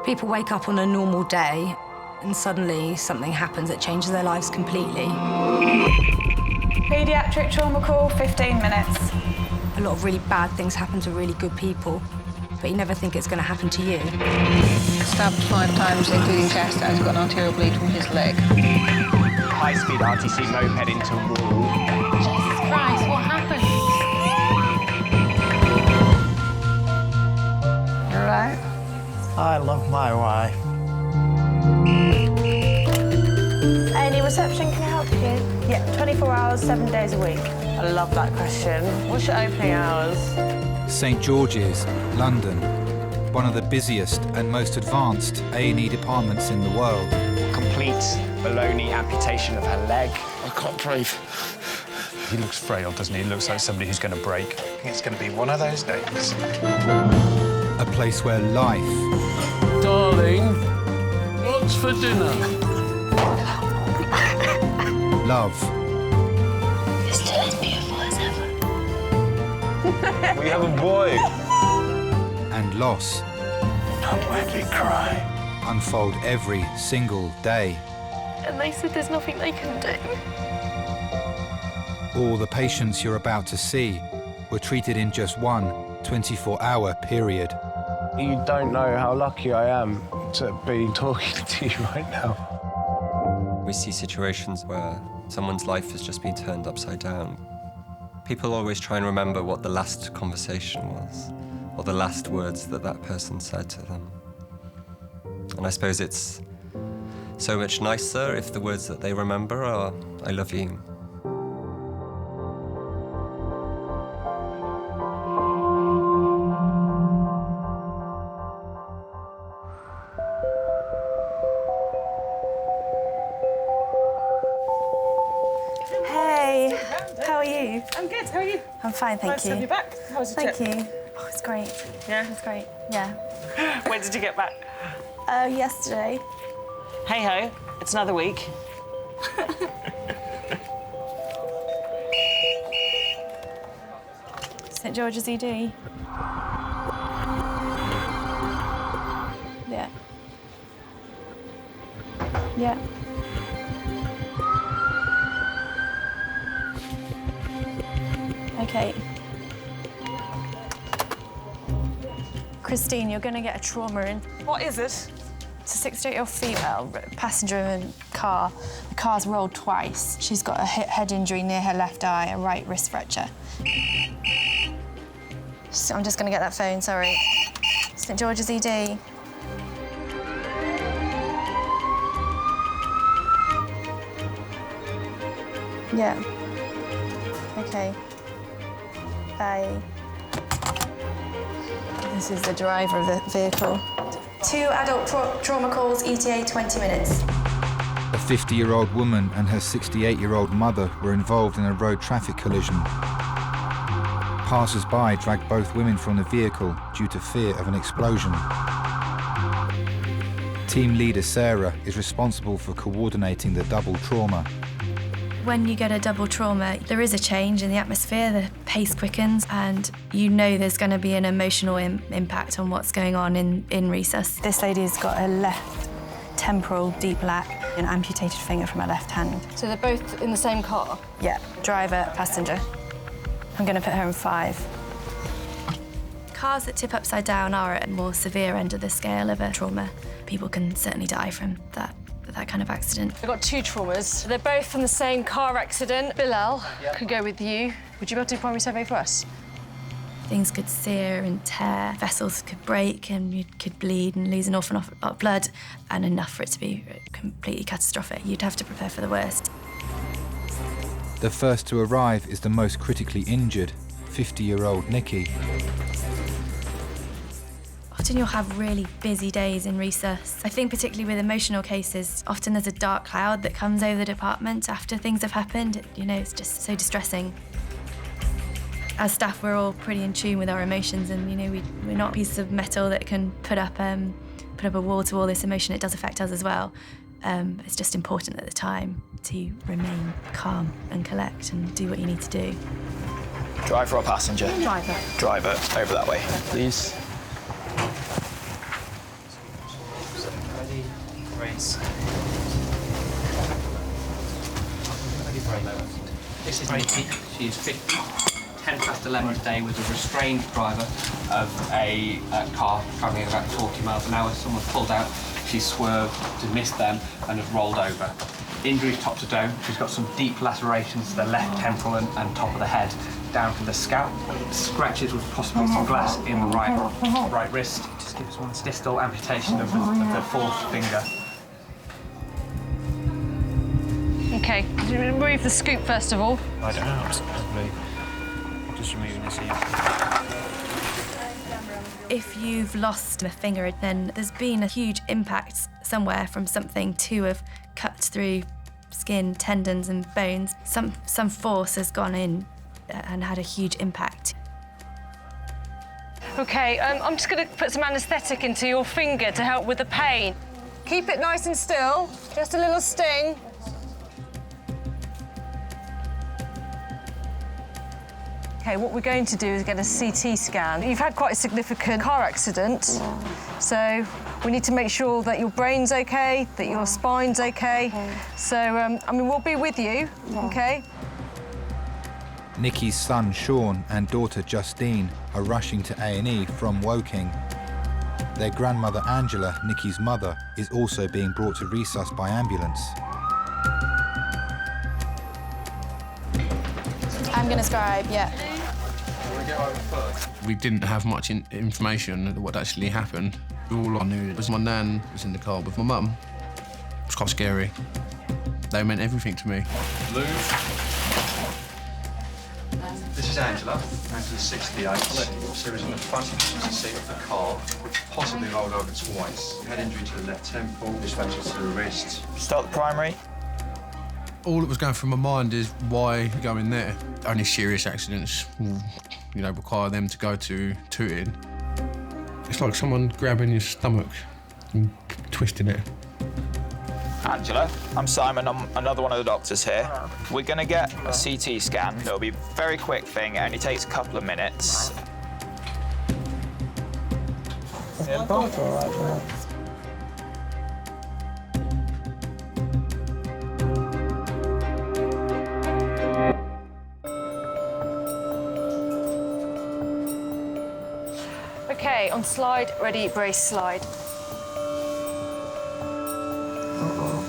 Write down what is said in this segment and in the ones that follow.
People wake up on a normal day and suddenly something happens that changes their lives completely. Pediatric trauma call, 15 minutes. A lot of really bad things happen to really good people, but you never think it's going to happen to you. Stabbed 5 times, including chest, and has got an arterial bleed from his leg. High-speed RTC moped into wall. Jesus Christ, what happened? You all right? I love my wife. A&E reception, can I help you? Yeah, 24 hours, 7 days a week. I love that question. What's your opening hours? St George's, London, one of the busiest and most advanced A&E departments in the world. Complete baloney amputation of her leg. I can't breathe. He looks frail, doesn't he? He looks like somebody who's going to break. I think it's going to be one of those days. A place where life, Darling, what's for dinner? love, It's still as beautiful as ever. We have a boy. and loss Don't make me cry. unfold every single day. And they said there's nothing they can do. All the patients you're about to see were treated in just one 24-hour period. You don't know how lucky I am to be talking to you right now. We see situations where someone's life has just been turned upside down. People always try and remember what the last conversation was, or the last words that that person said to them. And I suppose it's so much nicer if the words that they remember are, "I love you." Hey, how are you? I'm good, how are you? I'm fine, thank Nice to have you you. back. How was your Thank trip? you. Oh, it's great. Yeah? It's great, yeah. When did you get back? Yesterday. Hey ho, it's another week. St George's ED. Yeah. Yeah. Okay. Christine, you're going to get a trauma in. What is it? It's a 68-year-old female, passenger in a car. The car's rolled twice. She's got a head injury near her left eye, a right wrist fracture. So I'm just going to get that phone, sorry. St George's ED. Yeah. Okay. Bye. This is the driver of the vehicle. 2 adult trauma calls, ETA 20 minutes. A 50-year-old woman and her 68-year-old mother were involved in a road traffic collision. Passers-by dragged both women from the vehicle due to fear of an explosion. Team leader Sarah is responsible for coordinating the double trauma. When you get a double trauma, there is a change in the atmosphere, the pace quickens, and you know there's going to be an emotional impact on what's going on in resus. This lady's got a left temporal deep lap, an amputated finger from her left hand. So they're both in the same car? Yeah, driver, passenger. I'm going to put her in 5. Cars that tip upside down are at a more severe end of the scale of a trauma. People can certainly die from that kind of accident. I've got 2 traumas. They're both from the same car accident. Bilal could go with you. Would you be able to do primary survey for us? Things could sear and tear, vessels could break, and you could bleed and lose an awful lot of blood, and enough for it to be completely catastrophic. You'd have to prepare for the worst. The first to arrive is the most critically injured, 50-year-old Nikki. Often you'll have really busy days in resus. I think particularly with emotional cases, often there's a dark cloud that comes over the department after things have happened. You know, it's just so distressing. As staff, we're all pretty in tune with our emotions, and you know, we're not pieces of metal that can put up a wall to all this emotion. It does affect us as well. It's just important at the time to remain calm and collect and do what you need to do. Driver or passenger? Driver. Driver, over that way, please. eyes. This is Nikki. She is 10 past 11 today with a restrained driver of a car travelling at about 40 miles an hour. Someone pulled out, she swerved to miss them and has rolled over. Injuries top to dome. She's got some deep lacerations to the left temporal and top of the head, down to the scalp. Scratches with possibly some glass in the right wrist. Just give us one distal amputation of the fourth finger. OK, remove the scoop first of all. I don't know, probably just removing this here. If you've lost a finger, then there's been a huge impact somewhere from something to have cut through skin, tendons and bones. Some force has gone in and had a huge impact. OK, I'm just going to put some anaesthetic into your finger to help with the pain. Keep it nice and still, just a little sting. OK, what we're going to do is get a CT scan. You've had quite a significant car accident, so we need to make sure that your brain's OK, that your spine's OK. So, I mean, we'll be with you, OK? Nikki's son Sean and daughter Justine are rushing to A&E from Woking. Their grandmother Angela, Nikki's mother, is also being brought to resus by ambulance. I'm going to scribe, yeah. We didn't have much information of what actually happened. All I knew was my nan was in the car with my mum. It was quite scary. They meant everything to me. This is Angela. Angela's 68. She was in the front seat of the car, possibly rolled over twice. Had injury to the left temple, fracture to the wrist. Start the primary. All that was going through my mind is why go in there? Only serious accidents will, require them to go to Tooting. It's like someone grabbing your stomach and twisting it. Angela, I'm Simon. I'm another one of the doctors here. We're going to get a CT scan. It'll be a very quick thing. It only takes a couple of minutes. Yeah, both all right. OK, on slide, ready, brace, slide.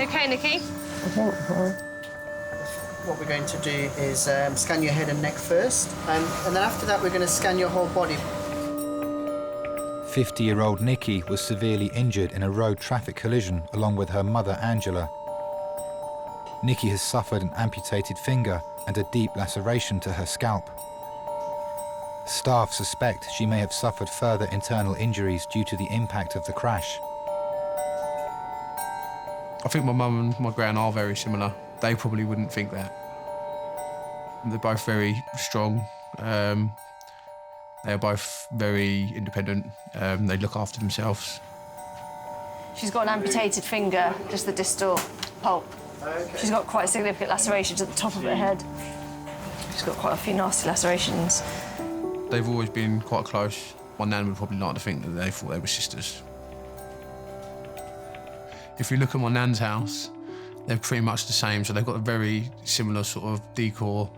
OK, Nikki? What we're going to do is scan your head and neck first, and then after that we're going to scan your whole body. 50-year-old Nikki was severely injured in a road traffic collision along with her mother Angela. Nikki has suffered an amputated finger and a deep laceration to her scalp. Staff suspect she may have suffered further internal injuries due to the impact of the crash. I think my mum and my gran are very similar. They probably wouldn't think that. They're both very strong. They're both very independent. They look after themselves. She's got an amputated finger, just the distal pulp. Okay. She's got quite significant lacerations at the top of her head. She's got quite a few nasty lacerations. They've always been quite close. My nan would probably like to think that they thought they were sisters. If you look at my nan's house, they're pretty much the same, so they've got a very similar sort of decor.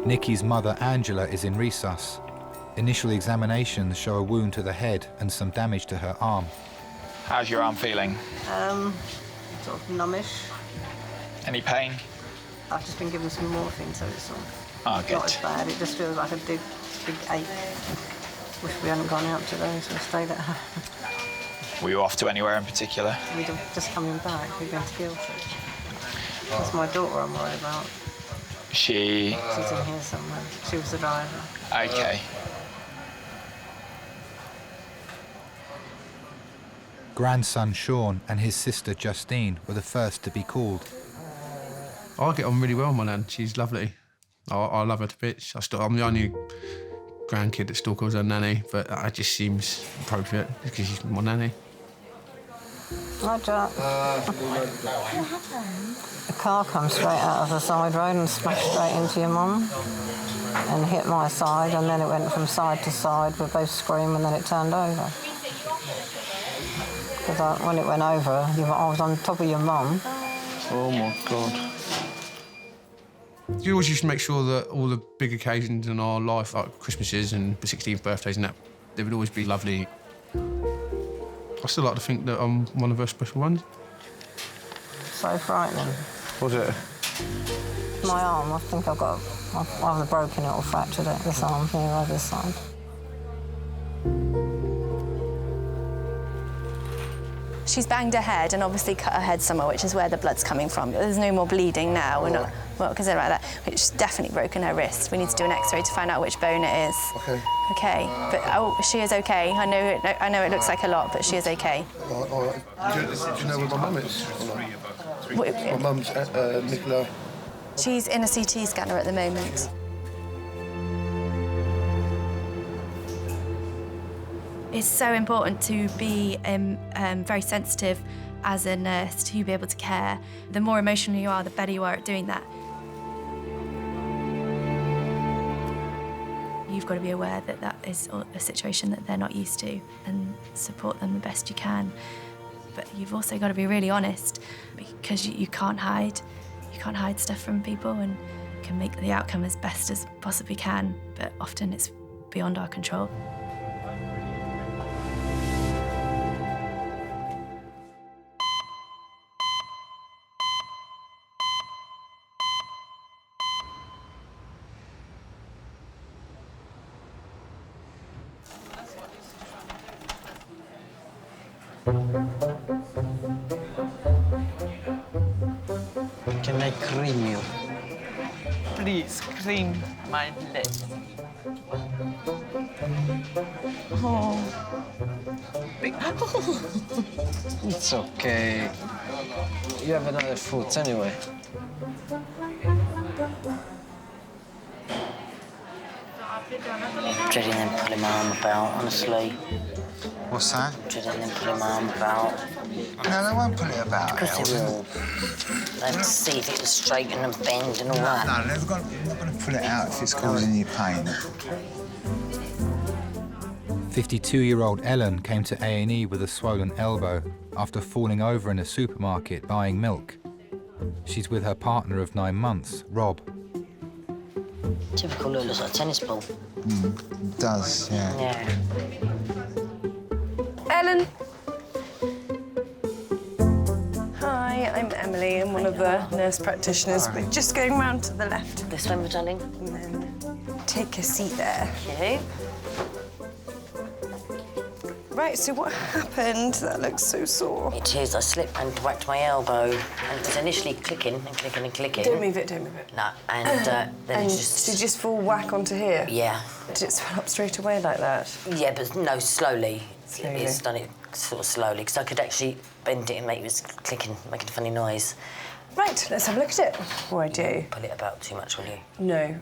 Nikki's mother, Angela, is in resus. Initial examinations show a wound to the head and some damage to her arm. How's your arm feeling? Sort of numbish. Any pain? I've just been given some morphine, so it's good. Not as bad. It just feels like a big ache. Wish we hadn't gone out today, so I stayed at home. Were you off to anywhere in particular? We're just coming back. We're going to Guildford. That's my daughter I'm worried about. She's in here somewhere. She was the driver. Okay. Grandson Sean and his sister Justine were the first to be called. I get on really well with my nan. She's lovely. I love her to bits. I'm the only grandkid that still calls her nanny, but it just seems appropriate because she's my nanny. Hi, Jack. What happened? A car come straight out of the side road and smashed straight into your mum and hit my side, and then it went from side to side. We both screamed, and then it turned over. Because when it went over, I was on top of your mum. Oh, my God. You always used to make sure that all the big occasions in our life, like Christmases and 16th birthdays and that, they would always be lovely. I still like to think that I'm one of her special ones. So frightening. Was it? My arm, I think I've either broken it or fractured it, this arm here on this side. She's banged her head and obviously cut her head somewhere, which is where the blood's coming from. There's no more bleeding now. We're not, well, because they're like that. It's definitely broken her wrist. We need to do an X-ray to find out which bone it is. Okay. Okay, but she is okay. I know it looks like a lot, but she is okay. All right. Do you know where my mum is? My mum's Nicola. She's in a CT scanner at the moment. It's so important to be very sensitive as a nurse to be able to care. The more emotional you are, the better you are at doing that. You've got to be aware that that is a situation that they're not used to and support them the best you can. But you've also got to be really honest because you can't hide. You can't hide stuff from people and you can make the outcome as best as possibly can, but often it's beyond our control. Can I cream you? Please, cream my lips. Oh. Big. It's okay. You have another foot anyway. Dreading them pulling my arm about, honestly. What's that? Dreading them pulling my arm about. No, they won't pull it about. Of course they will. They have to see if it was straight and bend and all that. No, they're not going to pull it out if it's causing you pain. 52-year-old Ellen came to A&E with a swollen elbow after falling over in a supermarket buying milk. She's with her partner of 9 months, Rob. Typical, looks like a tennis ball. It does, yeah. Yeah. Ellen. Hi, I'm Emily. I'm one of the nurse practitioners. We're just going round to the left. This way, my darling. And then take a seat there. Okay. Right, so what happened? That looks so sore. It is. I slipped and whacked my elbow. And it was initially clicking and clicking and clicking. Don't move it, don't move it. No, and then and it just... did you just fall whack onto here? Yeah. Did it swell up straight away like that? Yeah, but no, slowly. Slowly. It's done it sort of slowly, because I could actually bend it and make it was clicking, making a funny noise. Right, let's have a look at it. Before I do. Pull it about too much, will you? No.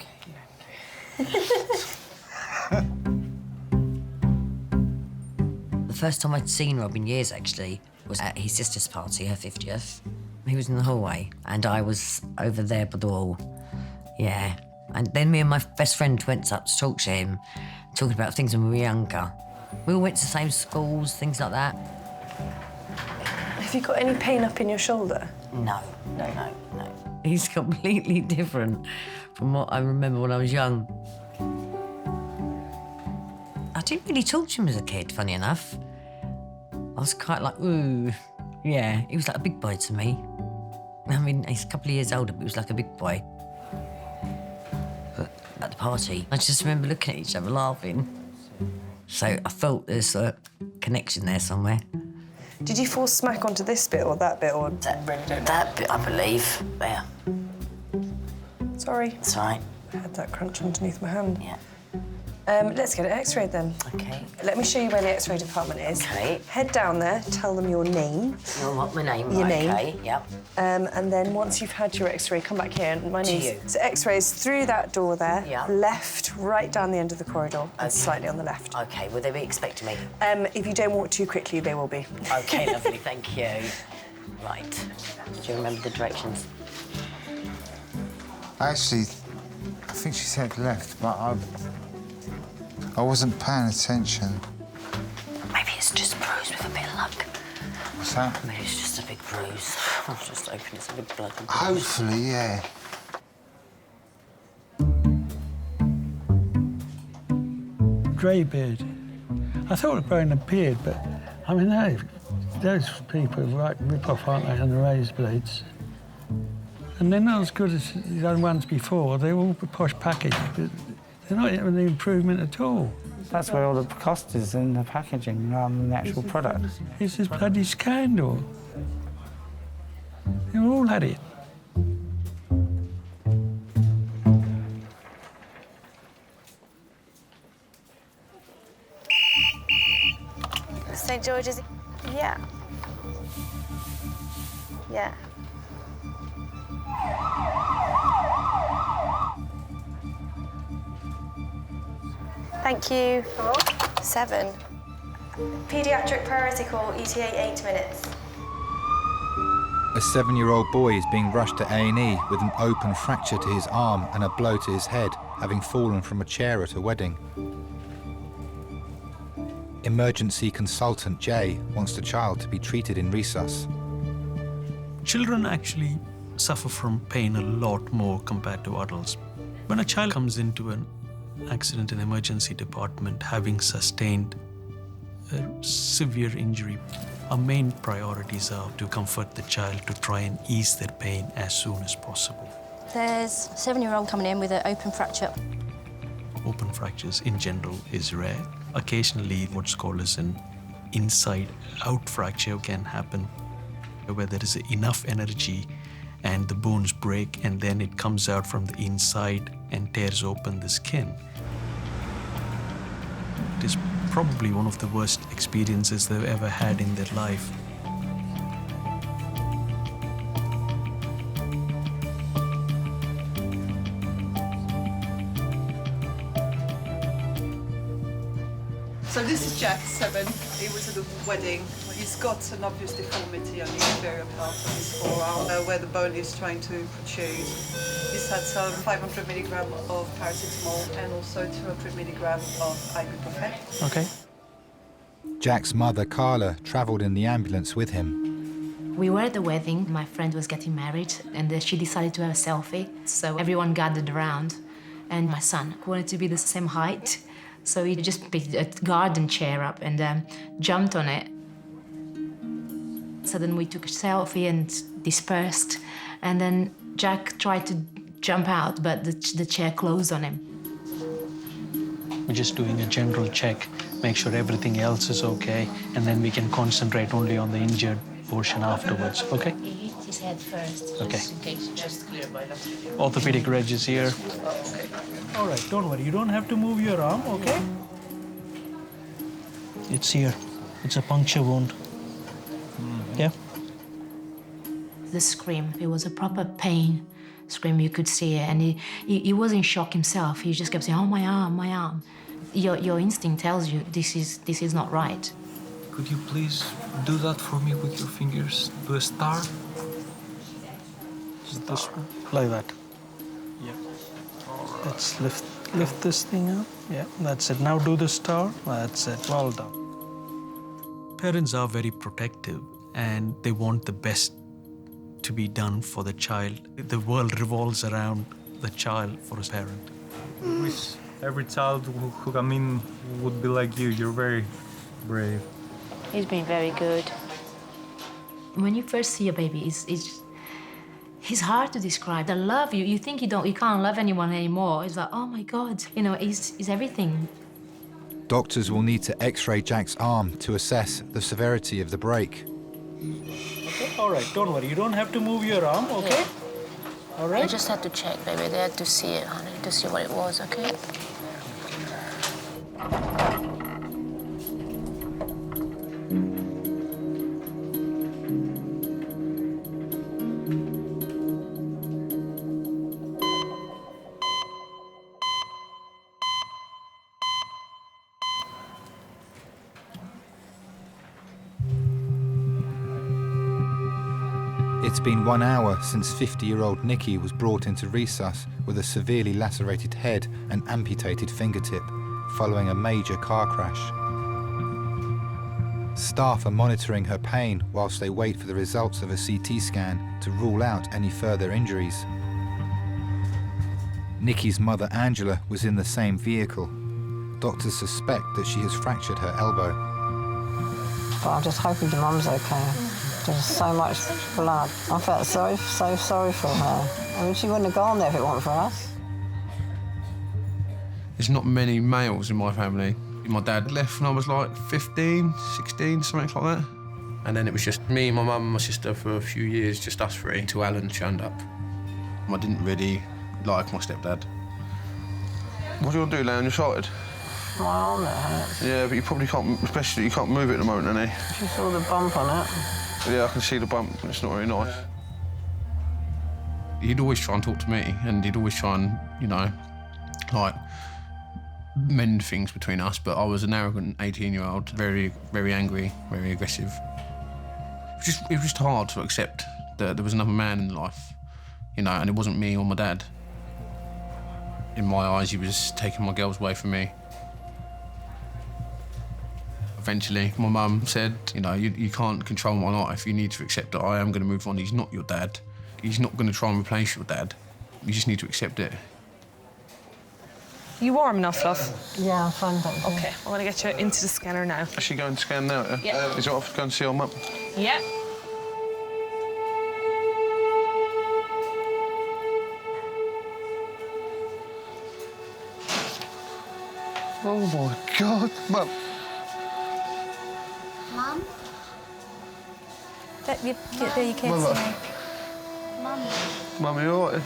The first time I'd seen Rob in years, actually, was at his sister's party, her 50th. He was in the hallway, and I was over there by the wall. Yeah. And then me and my best friend went up to talk to him, talking about things when we were younger. We all went to the same schools, things like that. Have you got any pain up in your shoulder? No. No. He's completely different from what I remember when I was young. I didn't really talk to him as a kid, funny enough. I was quite like, ooh. Yeah, he was like a big boy to me. I mean, he's a couple of years older, but he was like a big boy. But at the party, I just remember looking at each other laughing. So I felt there's a connection there somewhere. Did you fall smack onto this bit or that bit, or That bit, I believe. There. Sorry. It's all right. I had that crunch underneath my hand. Yeah. Let's get it x-rayed then. Okay. Let me show you where the x-ray department is. Okay. Head down there, tell them your name. You want my name? Your right, name. Okay, yep. And then once you've had your x-ray, come back here and my To name's... you. So x-rays through that door there, Yeah. left, right down the end of the corridor, and slightly on the left. Okay, will they be expecting me? If you don't walk too quickly, they will be. Okay, lovely, thank you. Right. Do you remember the directions? Actually, I think she said left, but I wasn't paying attention. Maybe it's just bruised with a bit of luck. What's that? Maybe it's just a big bruise. I'll just open it's a big blood. Hopefully, yeah. Grey beard. I thought of growing a beard, but I mean, those people right rip off, aren't they, on the razor blades? And they're not as good as the other ones before. They're all posh packaged, but they're not having any improvement at all. That's where all the cost is in the packaging rather than the actual product. It's this bloody scandal. They've all had it. St. George's, yeah. Yeah. Thank you. 7. Pediatric priority call, ETA 8 minutes. A 7-year-old boy is being rushed to A&E with an open fracture to his arm and a blow to his head, having fallen from a chair at a wedding. Emergency consultant Jay wants the child to be treated in resus. Children actually suffer from pain a lot more compared to adults. When a child comes into an accident in the emergency department having sustained a severe injury, our main priorities are to comfort the child, to try and ease their pain as soon as possible. There's a 7-year-old coming in with an open fracture. Open fractures in general is rare. Occasionally, what's called as an inside-out fracture can happen, where there is enough energy and the bones break and then it comes out from the inside and tears open the skin. It is probably one of the worst experiences they've ever had in their life. So this is Jack, 7. He was at a wedding. He's got an obvious deformity on the inferior part of his forearm, where the bone is trying to protrude. He's had some 500 milligram of paracetamol and also 200 milligram of ibuprofen. Okay. Jack's mother, Carla, travelled in the ambulance with him. We were at the wedding. My friend was getting married, and she decided to have a selfie. So everyone gathered around, and my son wanted to be the same height. So he just picked a garden chair up and jumped on it. So then we took a selfie and dispersed. And then Jack tried to jump out, but the chair closed on him. We're just doing a general check, make sure everything else is okay, and then we can concentrate only on the injured portion afterwards, okay? He hit his head first, Okay. just in case. Just clear by that. Orthopedic reg is here. All right, don't worry. You don't have to move your arm, okay? It's here. It's a puncture wound. Yeah? The scream, it was a proper pain scream. You could see it, and he was in shock himself. He just kept saying, "Oh, my arm, my arm." Your instinct tells you this is not right. Could you please do that for me with your fingers? Do a star? Just this one, like that. Yeah. Let's lift this thing up. Yeah, that's it. Now do the star. That's it. Well done. Parents are very protective, and they want the best to be done for the child. The world revolves around the child for a parent. I wish every child who come in would be like you. You're very brave. He's been very good. When you first see a baby, it's hard to describe. The love, you think you can't love anyone anymore. It's like, oh my God, he's everything. Doctors will need to x-ray Jack's arm to assess the severity of the break. Okay, all right, don't worry. You don't have to move your arm, okay? Yeah. All right? I just had to check, baby. They had to see it, honey, to see what it was, okay? It's been 1 hour since 50-year-old Nikki was brought into resus with a severely lacerated head and amputated fingertip following a major car crash. Staff are monitoring her pain whilst they wait for the results of a CT scan to rule out any further injuries. Nikki's mother, Angela, was in the same vehicle. Doctors suspect that she has fractured her elbow. But I'm just hoping your mum's okay. There's so much blood. I felt so sorry for her. I mean, she wouldn't have gone there if it weren't for us. There's not many males in my family. My dad left when I was like 15, 16, something like that. And then it was just me, my mum and my sister for a few years, just us three, until Alan turned up. I didn't really like my stepdad. What do you want to do, Leon? You're sorted? My arm that hurts. Yeah, but you probably can't, especially you can't move it at the moment, Annie. You saw the bump on it. Yeah, I can see the bump. It's not very nice. He'd always try and talk to me, and he'd always try and, you know, like, mend things between us, but I was an arrogant 18-year-old, very, very angry, very aggressive. It was just hard to accept that there was another man in life, you know, and it wasn't me or my dad. In my eyes, he was taking my girls away from me. Eventually, my mum said, you know, you can't control my life. You need to accept that I am going to move on. He's not your dad. He's not going to try and replace your dad. You just need to accept it. You warm enough, love? Yeah, I'm fine, thank you. OK, I'm going to get you into the scanner now. Is she going to scan now? Yeah. Is it off to go and see our mum? Yeah. Oh my God, Mum. Mum? Let your kids Mother. see me. Mum. Mum, you all right?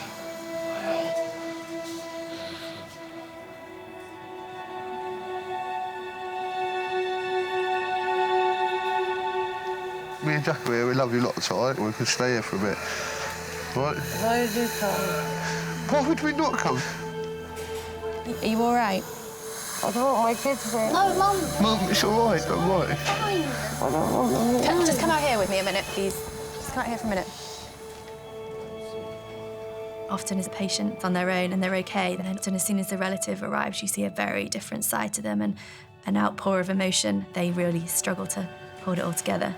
Me and Jack are here, we love you lots, all right? We can stay here for a bit. Right? Why did you come? Why would we not come? Are you all right? I don't want my kids here. No, Mum. Mum, it's all right, don't worry. I don't want them here. Just come out here with me a minute, please. Just come out here for a minute. Often as a patient's on their own and they're OK, then as soon as the relative arrives, you see a very different side to them and an outpour of emotion. They really struggle to hold it all together.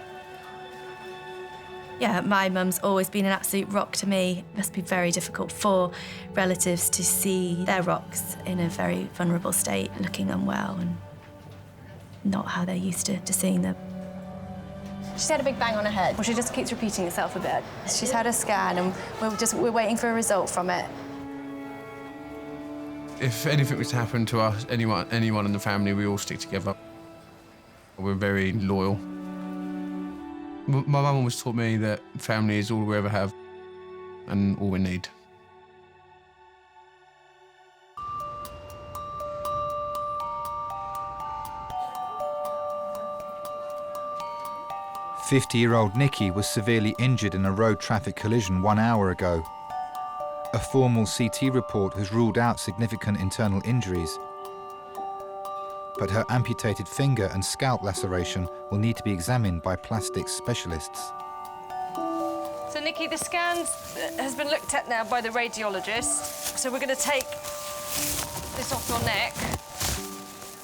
Yeah, my mum's always been an absolute rock to me. It must be very difficult for relatives to see their rocks in a very vulnerable state, looking unwell and not how they're used to seeing them. She's had a big bang on her head. Well, she just keeps repeating herself a bit. She's had a scan and we're waiting for a result from it. If anything was to happen to us, anyone in the family, we all stick together. We're very loyal. My mum always taught me that family is all we ever have and all we need. "50-year-old Nikki was severely injured in a road traffic collision 1 hour ago. A formal CT report has ruled out significant internal injuries, but her amputated finger and scalp laceration will need to be examined by plastics specialists." So, Nikki, the scan has been looked at now by the radiologist. So we're going to take this off your neck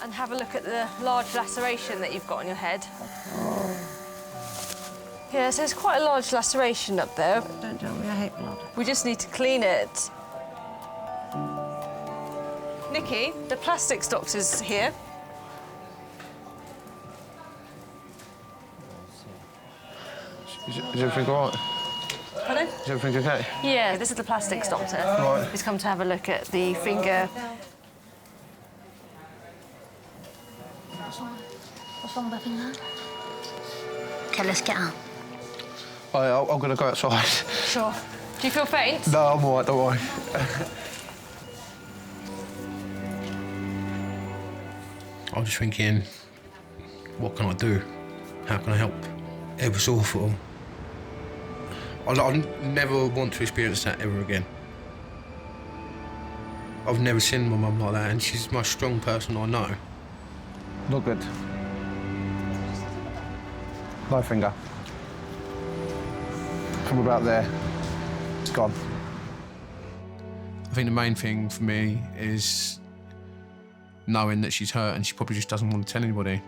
and have a look at the large laceration that you've got on your head. Yeah, so it's quite a large laceration up there. Don't tell me I hate blood. We just need to clean it. Nikki, the plastics doctor's here. Is everything all right? Pardon? Is everything okay? Yeah, this is the plastics doctor. Right. He's come to have a look at the finger. What's wrong with my finger? OK, let's get out. I'm going to go outside. Sure. Do you feel faint? No, I'm all right, don't worry. I was just thinking, what can I do? How can I help? It was awful. I never want to experience that ever again. I've never seen my mum like that, and she's the most strong person I know. Not good. No finger. From about there, it's gone. I think the main thing for me is knowing that she's hurt and she probably just doesn't want to tell anybody.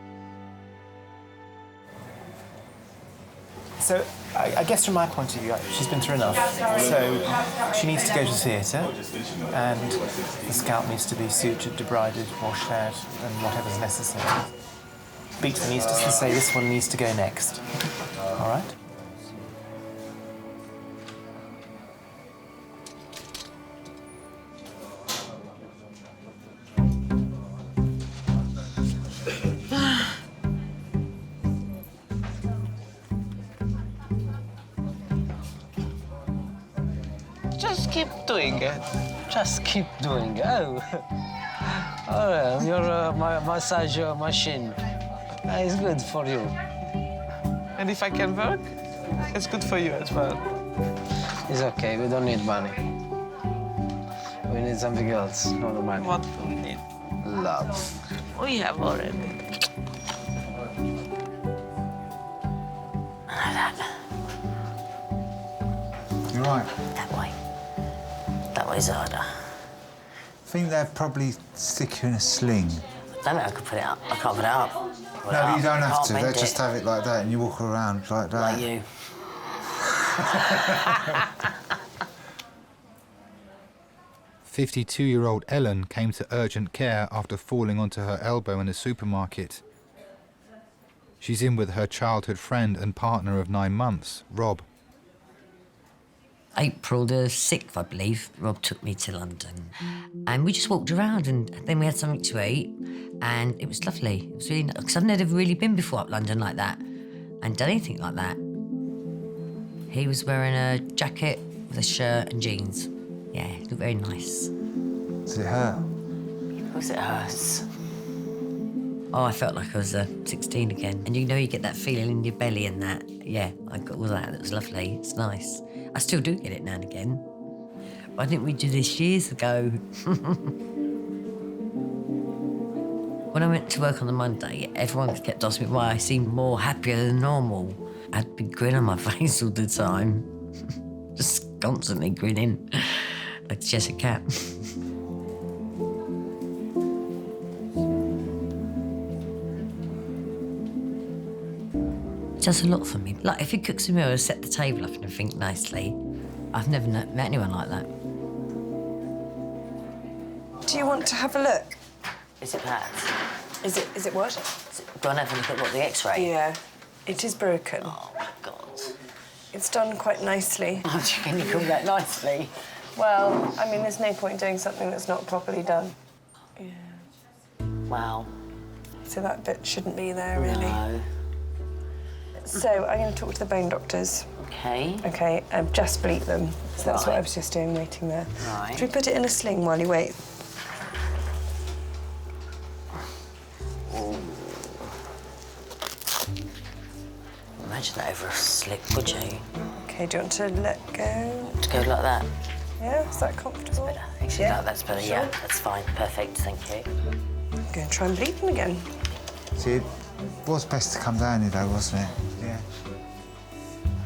So I guess from my point of view, she's been through enough. So she needs to go to theatre, and the scalp needs to be sutured, debrided, washed out, and whatever's necessary. Speak to the anaesthetist and say this one needs to go next. All right? Just keep doing it. Just keep doing it. Oh, oh, your massage machine. It's good for you. And if I can work, it's good for you as well. It's okay. We don't need money. We need something else, not money. What do we need? Love. We have already. You're right. That way. That way's harder. I think they'd probably stick you in a sling. I don't know, I could put it up. I can't put it up. No, but you don't have to. They just have it like that and you walk around like that. Like you. 52-year-old Ellen came to urgent care after falling onto her elbow in a supermarket. She's in with her childhood friend and partner of 9 months, Rob. April the 6th, I believe, Rob took me to London. And we just walked around and then we had something to eat and it was lovely. It was really nice, because I've never really been before up London like that and done anything like that. He was wearing a jacket with a shirt and jeans. Yeah, it looked very nice. Does it hurt? Of course it hurts. Oh, I felt like I was 16 again. And you know you get that feeling in your belly and that. Yeah, I got all that. It was lovely. It's nice. I still do get it now and again. Why didn't we do this years ago? When I went to work on the Monday, everyone kept asking me why I seemed more happier than normal. I had a big grin on my face all the time. Just constantly grinning, like just a cat. It does a lot for me. Like, if he cooks a meal or set the table up and everything nicely, I've never met anyone like that. Do you want to have a look? Is it bad? Is it what? Do I have a look at what the X-ray? Yeah, it is broken. Oh, my God. It's done quite nicely. Oh, can you call that nicely? Well, I mean, there's no point doing something that's not properly done. Yeah. Wow. So that bit shouldn't be there, really. No. So I'm going to talk to the bone doctors. Okay. Okay, just bleep them. So that's what I was just doing, waiting there. Right. Should we put it in a sling while you wait? Ooh. Imagine that over a slip, would you? Okay, do you want to let go? To go like that? Yeah, is that comfortable? That's better. Actually, Yeah? that's better, Sure. yeah. That's fine. Perfect, thank you. I'm going to try and bleep them again. See, it was best to come down here, though, wasn't it? Yeah.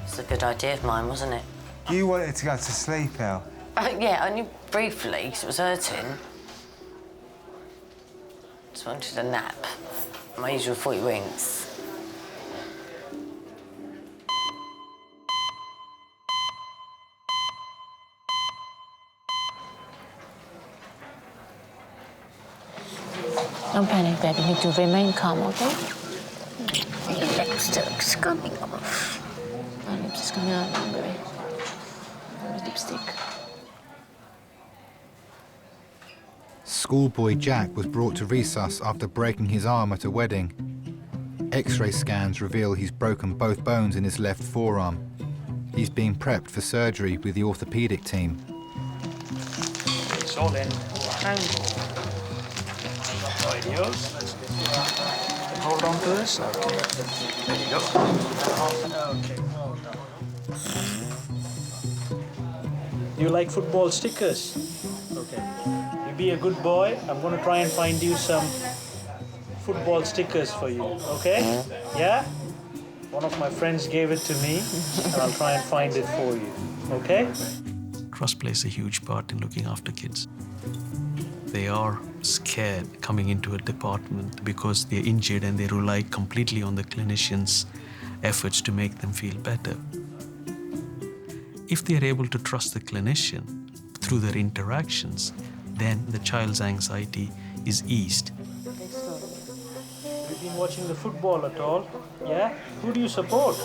It's a good idea of mine, wasn't it? You wanted to go to sleep, El. Yeah, only briefly, because it was hurting. Just wanted a nap. My usual 40 winks. Don't panic, baby. You need to remain calm, okay? Your lipstick's coming off. My lips is coming out, baby. Lipstick. Schoolboy Jack was brought to resus after breaking his arm at a wedding. X-ray scans reveal he's broken both bones in his left forearm. He's being prepped for surgery with the orthopedic team. It's all in. Yours. Hold on to this. Okay. There you go. Okay, well done. You like football stickers? Okay. You be a good boy. I'm going to try and find you some football stickers for you. Okay? Yeah? One of my friends gave it to me, and I'll try and find it for you. Okay? Trust plays a huge part in looking after kids. They are scared coming into a department because they're injured and they rely completely on the clinicians efforts to make them feel better. If they are able to trust the clinician through their interactions, then the child's anxiety is eased. Have you been watching the football at all? Yeah? Who do you support?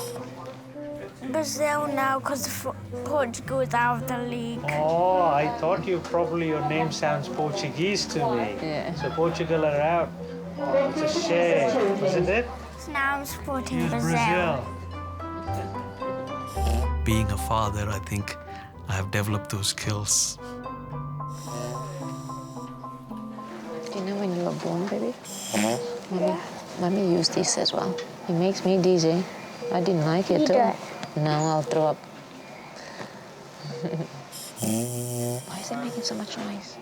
Brazil now, because Portugal is out of the league. Oh, I thought your name sounds Portuguese to me. Yeah. So Portugal are out. Oh, it's a shame, isn't it? So now I'm supporting Here's Brazil. Being a father, I think I have developed those skills. You know when you were born, baby? Mommy used this as well. It makes me dizzy. I didn't like it too. Now I'll throw up. Why is it making so much noise?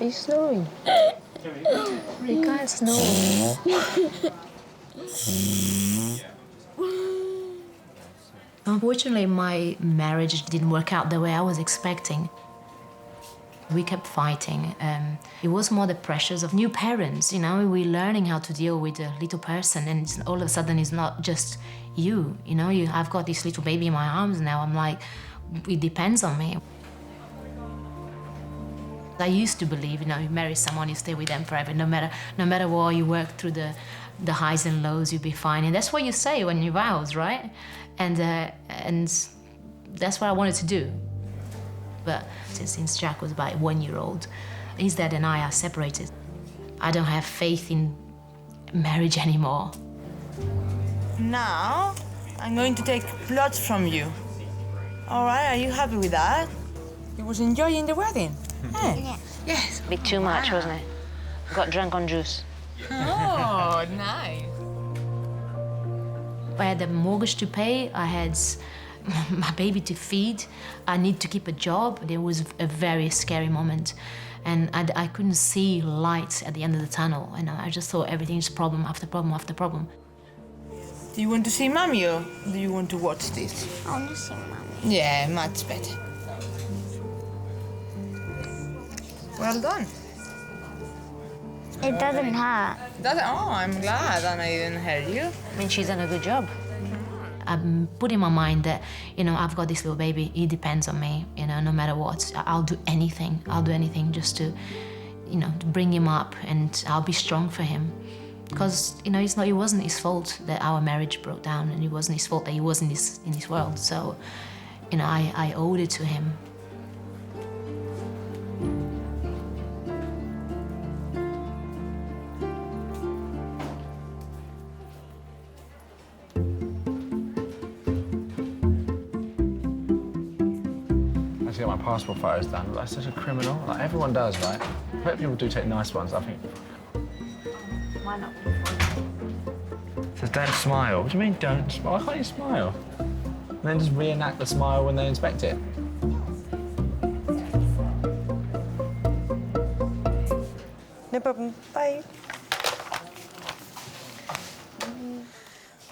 Are you snoring? You can't snore. Unfortunately, my marriage didn't work out the way I was expecting. We kept fighting. It was more the pressures of new parents, you know, we're learning how to deal with a little person, and all of a sudden it's not just you, you know, I've got this little baby in my arms now. I'm like, it depends on me. I used to believe, you know, you marry someone, you stay with them forever, no matter what, you work through the highs and lows, you'll be fine. And that's what you say when you vows, right? And that's what I wanted to do. But since Jack was about 1 year old, his dad and I are separated. I don't have faith in marriage anymore. Now, I'm going to take blood from you. All right, are you happy with that? You was enjoying the wedding? Hey. Yes. A bit too much, wasn't it? Got drunk on juice. Oh, nice. I had a mortgage to pay, I had my baby to feed, I need to keep a job. It was a very scary moment. And I couldn't see light at the end of the tunnel. And I just thought everything's problem after problem after problem. Do you want to see Mommy or do you want to watch this? I want to see Mommy. Yeah, much better. Well done. It doesn't hurt. Oh, I'm glad and I didn't hurt you. I mean, she's done a good job. I'm put in my mind that, you know, I've got this little baby, it depends on me, you know, no matter what. I'll do anything just to, you know, to bring him up, and I'll be strong for him. Because, you know, it wasn't his fault that our marriage broke down, and it wasn't his fault that he was in this world. So, you know, I owed it to him. To get my passport photos done, like such a criminal. Like everyone does, right? I bet people do take nice ones. I think. Why not? It says don't smile. What do you mean don't smile? Why can't you smile? And then just reenact the smile when they inspect it. No problem. Bye.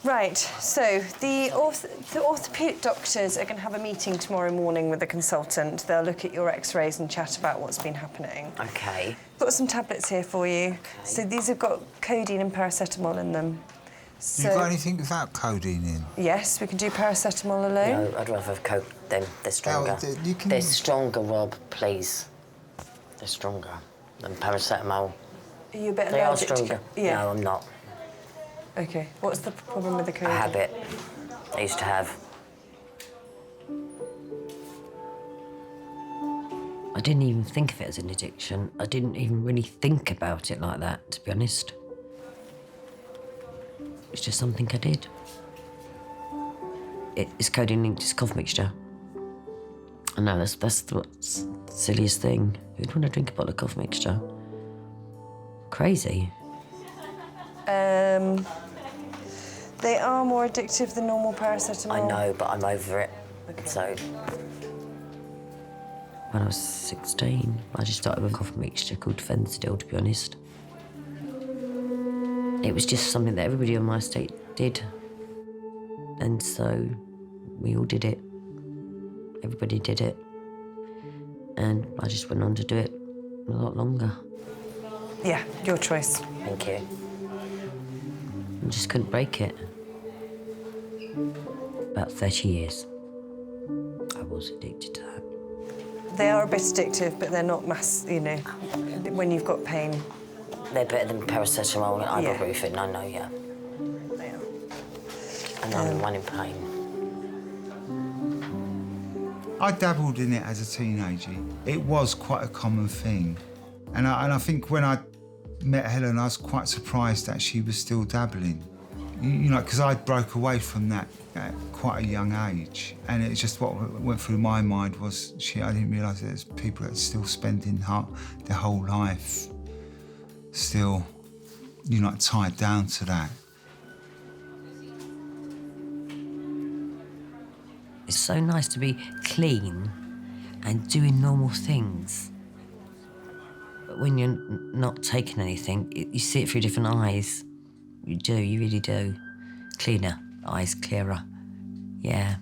Right, so the orthopedic doctors are going to have a meeting tomorrow morning with the consultant. They'll look at your x-rays and chat about what's been happening. Okay. Got some tablets here for you. Okay. So these have got codeine and paracetamol in them. So, you got anything without codeine in? Yes, we can do paracetamol alone. No, I'd rather have coke then. They're stronger. They're stronger, Rob, please. They're stronger than paracetamol. Are you a bit They are allergic stronger. to yeah. No, I'm not. OK. What's the problem with the codeine? A habit I used to have. I didn't even think of it as an addiction. I didn't even really think about it like that, to be honest. It's just something I did. It's codeine linked, it's cough mixture. I know, that's the silliest thing. Who'd want to drink a bottle of cough mixture? Crazy. They are more addictive than normal paracetamol. I know, but I'm over it. Okay. So, when I was 16, I just started with a cough mixture called Fenstil, to be honest. It was just something that everybody on my estate did. And so, we all did it. Everybody did it. And I just went on to do it a lot longer. Yeah, your choice. Thank you. I just couldn't break it. About 30 years, I was addicted to that. They are a bit addictive, but they're not you know, when you've got pain. They're better than paracetamol and ibuprofen, I know, yeah. They are. And I'm the one in pain. I dabbled in it as a teenager. It was quite a common thing. And I think when I met Helen, I was quite surprised that she was still dabbling. You know, because I broke away from that at quite a young age. And it's just what went through my mind was, I didn't realise that there's people that are still spending their whole life still, you know, tied down to that. It's so nice to be clean and doing normal things. But when you're not taking anything, you see it through different eyes. You do, you really do. Cleaner, eyes clearer, yeah.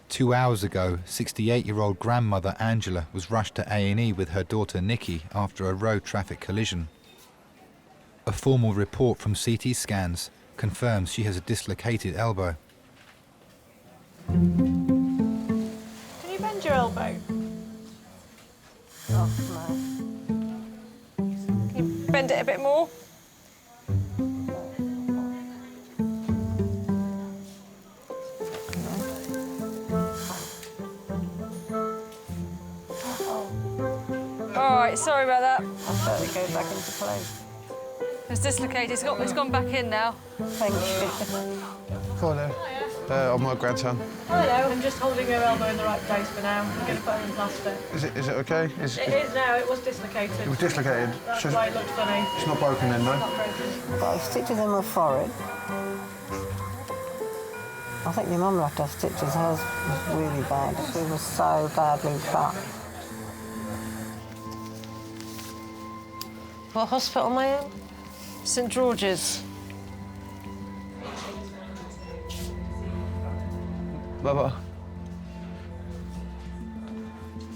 Two hours ago, 68-year-old grandmother Angela was rushed to A&E with her daughter Nikki after a road traffic collision. A formal report from CT scans confirms she has a dislocated elbow. Can you bend your elbow? Oh, no. Can you bend it a bit more? All right, sorry about that. I thought it goes back into place. It's dislocated. It's gone back in now. Thank you. Hello. I'm my grandson. Hello. I'm just holding her elbow in the right place for now. I'm going to put her in plaster. Is it okay? It is now. It was dislocated. It was dislocated. That's why it looked funny. It's not broken then, no? Not broken. Got stitches in my forehead. I think your mum left her stitches. Hers was really bad. She was so badly cut. What hospital am I in? St George's. Baba.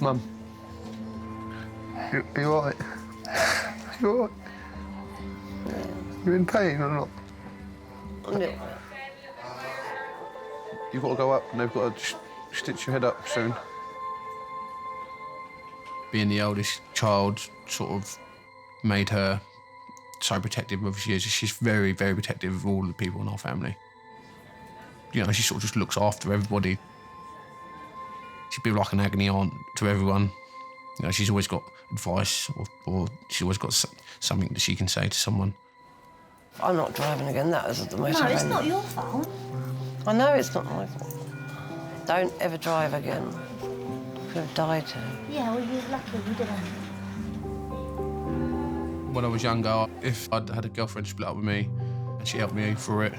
Mum. You all right? You all right? You in pain or not? No. You've got to go up and they've got to stitch your head up soon. Being the eldest child sort of made her so protective of she is. She's very, very protective of all the people in our family. You know, she sort of just looks after everybody. She'd be like an agony aunt to everyone. You know, she's always got advice or she's always got something that she can say to someone. I'm not driving again, that was the most No, it's not your fault. I know it's not my fault. Don't ever drive again. You could have died here. Yeah, well, you're lucky you didn't. When I was younger, if I'd had a girlfriend split up with me and she helped me through it,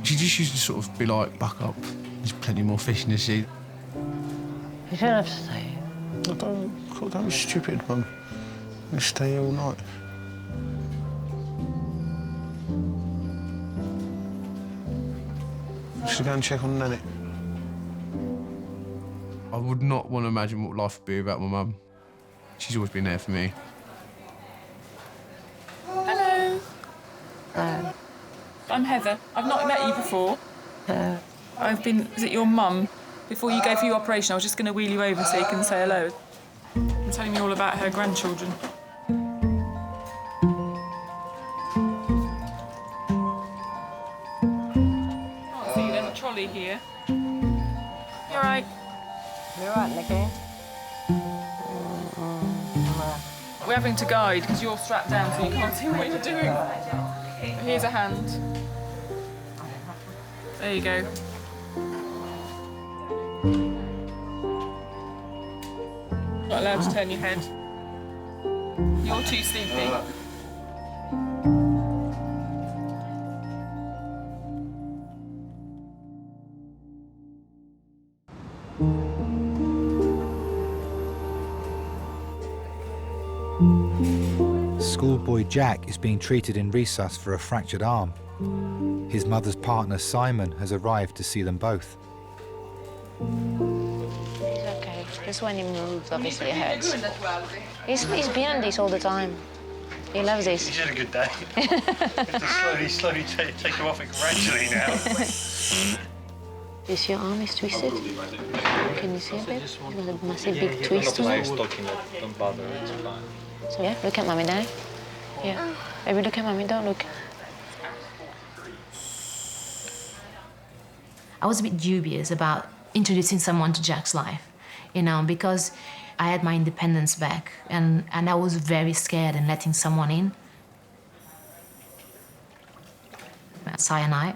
she just used to sort of be like, buck up, there's plenty more fish in the sea. You don't have to stay here. Don't be stupid, Mum. You stay here all night. Should go and check on Nanny. I would not want to imagine what life would be without my mum. She's always been there for me. Hello. I'm Heather. I've not met you before. Is it your mum? Before you go for your operation, I was just going to wheel you over so you can say hello. I'm telling you all about her grandchildren. Oh, see, there's a trolley here. You all right? You all right, Nikki? We're having to guide because you're strapped down so you can't see what you're doing. Here's a hand. There you go. Not allowed to turn your head. You're too sleepy. Schoolboy Jack is being treated in resus for a fractured arm. His mother's partner, Simon, has arrived to see them both. It's okay. Just when he moves, obviously it hurts. He's been on this all the time. He loves this. He's had a good day. You have to slowly take him off it gradually now. You see your arm is twisted? Can you see it, babe? It's got a massive big twist on it. Don't bother, it's fine. So yeah, look at mommy, Daddy. Yeah. Baby, look at mommy, don't look. I was a bit dubious about introducing someone to Jack's life, you know, because I had my independence back and I was very scared in letting someone in. Si and I,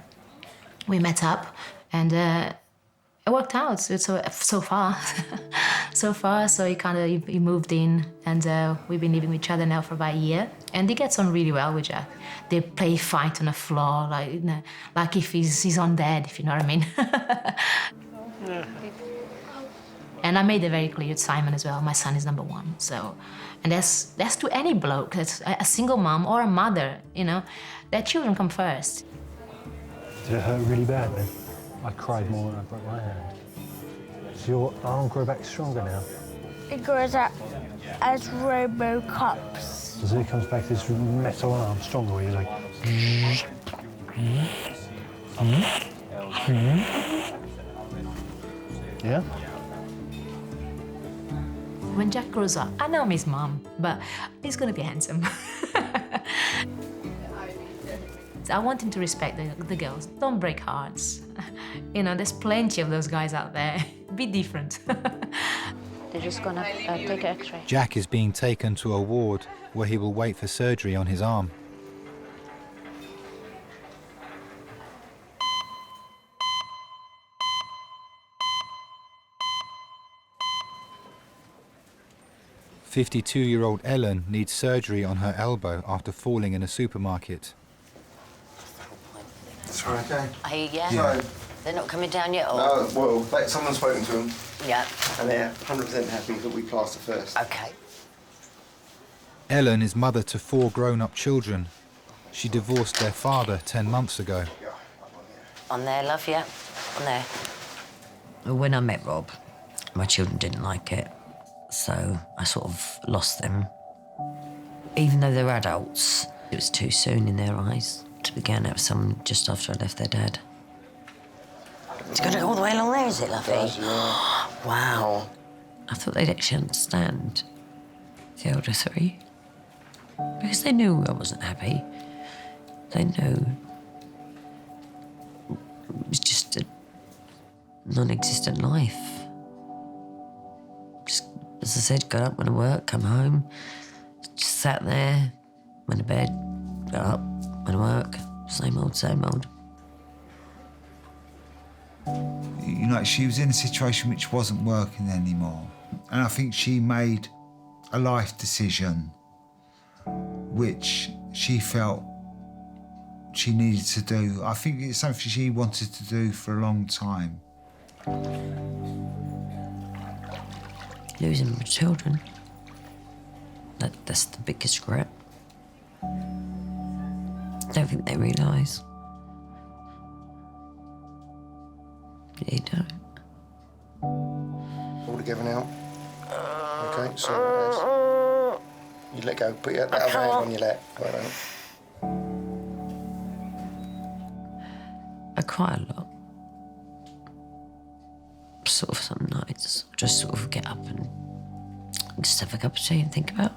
we met up and it worked out so far. So far, so he moved in and we've been living with each other now for about a year. And he gets on really well with Jack. They play fight on the floor, like, you know, like if he's on dead, if you know what I mean. And I made it very clear to Simon as well, my son is number one. So, and that's to any bloke, that's a single mom or a mother, you know, their children come first. Did it hurt really bad then? I cried more when I broke my hand. So your arm grew back stronger now? It grows up as Robocops. So it comes back this metal arm stronger where you're like... Yeah? When Jack grows up, I know I'm his mom, but he's gonna be handsome. I want him to respect the girls. Don't break hearts. You know, there's plenty of those guys out there. Be different. They're just gonna take an X-ray. Jack is being taken to a ward where he will wait for surgery on his arm. "52-year-old Ellen needs surgery on her elbow after falling in a supermarket." Sorry, okay? Yeah. Sorry. They're not coming down yet, or? No, well, someone's spoken to them. Yeah. And they're 100% happy that we plaster first. Okay. Ellen is mother to 4 grown-up children. She divorced their father 10 months ago. On there, love, yeah? On there. When I met Rob, my children didn't like it, so I sort of lost them. Even though they're adults, it was too soon in their eyes to begin to have someone just after I left their dad. It's got it all the way along there, is it, lovey? Does, yeah. Wow. I thought they'd actually understand, the older 3. Because they knew I wasn't happy. They knew it was just a non-existent life. Just, as I said, got up, went to work, come home, just sat there, went to bed, got up, went to work, same old, same old. You know, she was in a situation which wasn't working anymore. And I think she made a life decision which she felt she needed to do. I think it's something she wanted to do for a long time. Losing my children, that's the biggest regret. I don't think they realise. They don't. All together now. Okay, so you let go. Put your other hand on your lap. Right on. I cry a lot. Sort of some nights, just sort of get up and just have a cup of tea and think about.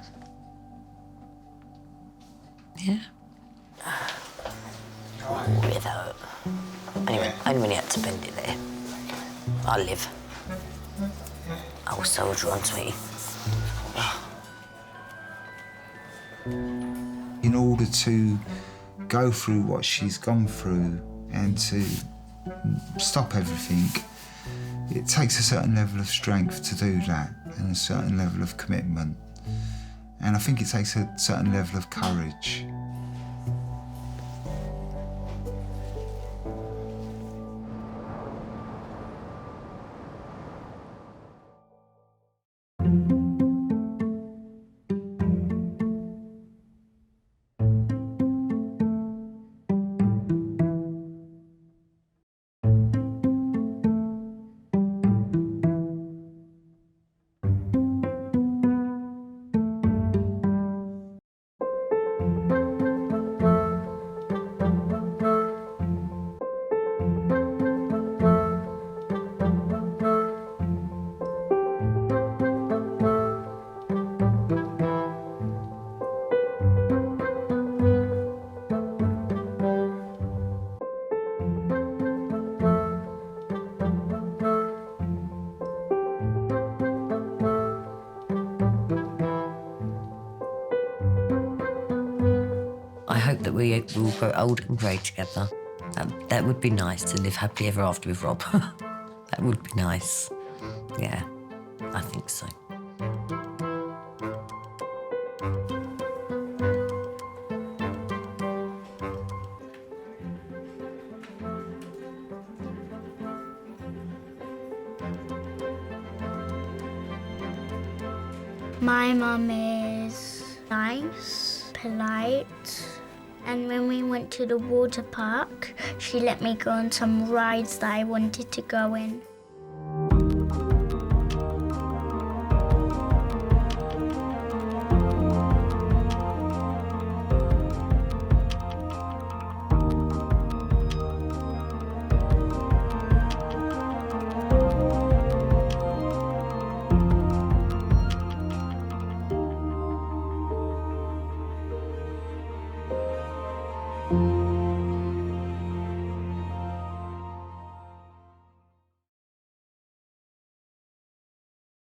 Yeah. Without. Anyway, only when you had to bend it there. I live. Old soldier on me. In order to go through what she's gone through and to stop everything, it takes a certain level of strength to do that and a certain level of commitment. And I think it takes a certain level of courage. hope that we will grow old and grey together. That would be nice, to live happily ever after with Rob. That would be nice. Yeah, I think so. My mum is nice, polite, and when we went to the water park, she let me go on some rides that I wanted to go in.